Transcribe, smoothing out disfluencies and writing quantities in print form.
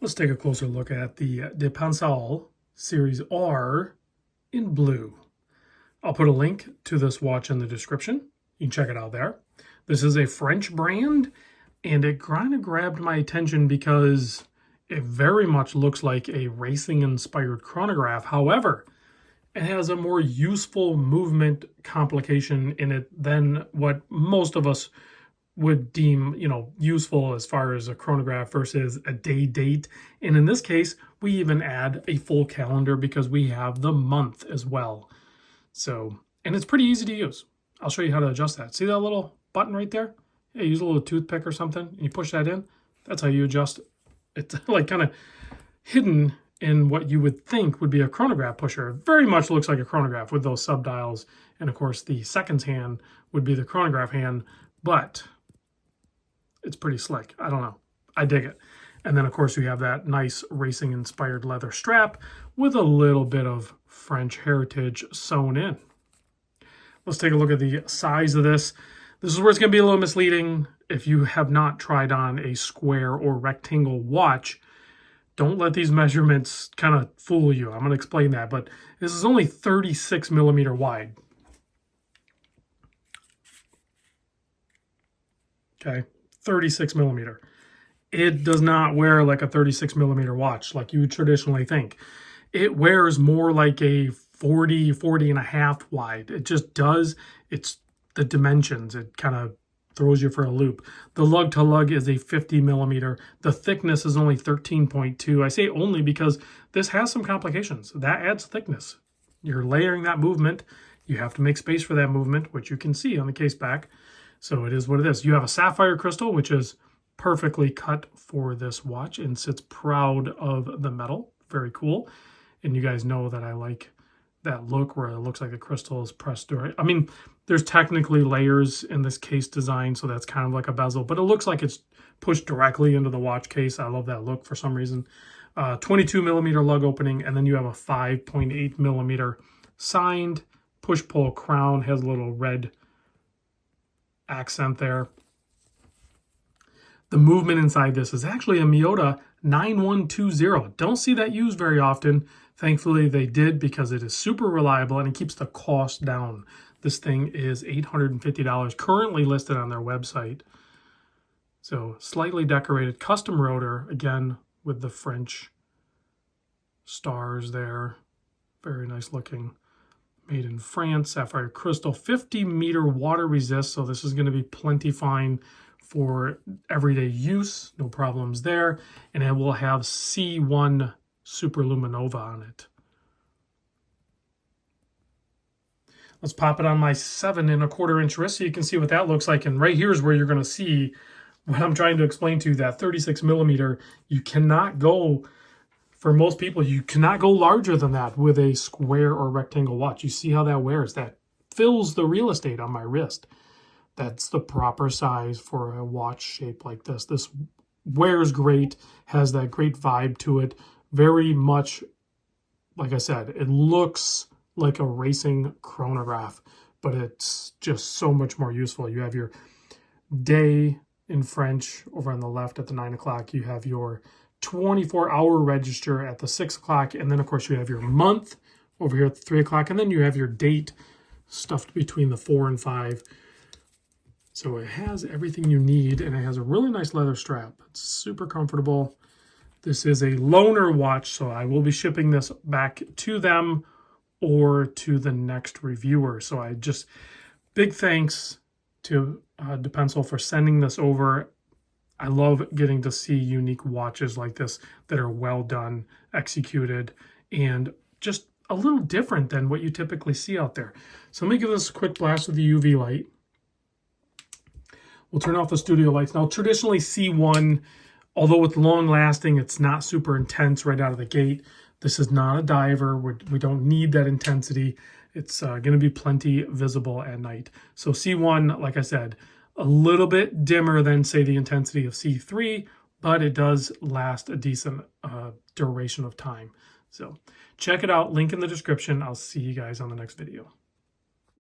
Let's take a closer look at the Depancel Series R in blue. I'll put a link to this watch in the description. You can check it out there. This is a French brand, and it kind of grabbed my attention because it very much looks like a racing-inspired chronograph. However, it has a more useful movement complication in it than what most of us would deem, useful as far as a chronograph versus a day date. And in this case, we even add a full calendar because we have the month as well. So, and it's pretty easy to use. I'll show you how to adjust that. See that little button right there? Yeah, use a little toothpick or something, and you push that in. That's how you adjust. It's like kind of hidden in what you would think would be a chronograph pusher. It very much looks like a chronograph with those subdials. And of course, the seconds hand would be the chronograph hand, but it's pretty slick. I don't know. I dig it. And then, of course, we have that nice racing-inspired leather strap with a little bit of French heritage sewn in. Let's take a look at the size of this. This is where it's going to be a little misleading. If you have not tried on a square or rectangle watch, don't let these measurements kind of fool you. I'm going to explain that. But this is only 36 millimeter wide. Okay. 36 millimeter. It does not wear like a 36 millimeter watch like you would traditionally think. It wears more like a 40 and a half wide. It just does. It's the dimensions. It kind of throws you for a loop. The lug to lug is a 50 millimeter. The thickness is only 13.2. I say only because this has some complications. That adds thickness. You're layering that movement. You have to make space for that movement, which you can see on the case back. So it is what it is. You have a sapphire crystal, which is perfectly cut for this watch and sits proud of the metal. Very cool. And you guys know that I like that look where it looks like the crystal is pressed through. I mean, there's technically layers in this case design, so that's kind of like a bezel, but it looks like it's pushed directly into the watch case. I love that look for some reason. 22 millimeter lug opening, and then you have a 5.8 millimeter signed push-pull crown. Has a little red accent there. The movement inside this is actually a Miyota 9120. Don't see that used very often. Thankfully they did because it is super reliable and it keeps the cost down. This thing is $850 currently listed on their website. So slightly decorated custom rotor, again with the French stars there. Very nice looking. Made in France, sapphire crystal, 50 meter water resist. So this is going to be plenty fine for everyday use. No problems there. And it will have C1 Super Luminova on it. Let's pop it on my 7 1/4 inch wrist so you can see what that looks like. And right here is where you're going to see what I'm trying to explain to you. That 36 millimeter, you cannot go, for most people, you cannot go larger than that with a square or rectangle watch. You see how that wears? That fills the real estate on my wrist. That's the proper size for a watch shape like this. This wears great, has that great vibe to it. Very much, like I said, it looks like a racing chronograph, but it's just so much more useful. You have your day in French over on the left at the 9 o'clock. You have your 24-hour register at the 6 o'clock. And then, of course, you have your month over here at the 3 o'clock. And then you have your date stuffed between the 4 and 5. So it has everything you need, and it has a really nice leather strap. It's super comfortable. This is a loaner watch, so I will be shipping this back to them or to the next reviewer. So I just, big thanks to Depancel for sending this over. I love getting to see unique watches like this that are well done, executed, and just a little different than what you typically see out there. So let me give this a quick blast with the UV light. We'll turn off the studio lights. Now, traditionally C1, although it's long lasting, it's not super intense right out of the gate. This is not a diver. We don't need that intensity. It's going to be plenty visible at night. So C1, like I said, a little bit dimmer than, say, the intensity of C3, but it does last a decent duration of time. So check it out. Link in the description. I'll see you guys on the next video.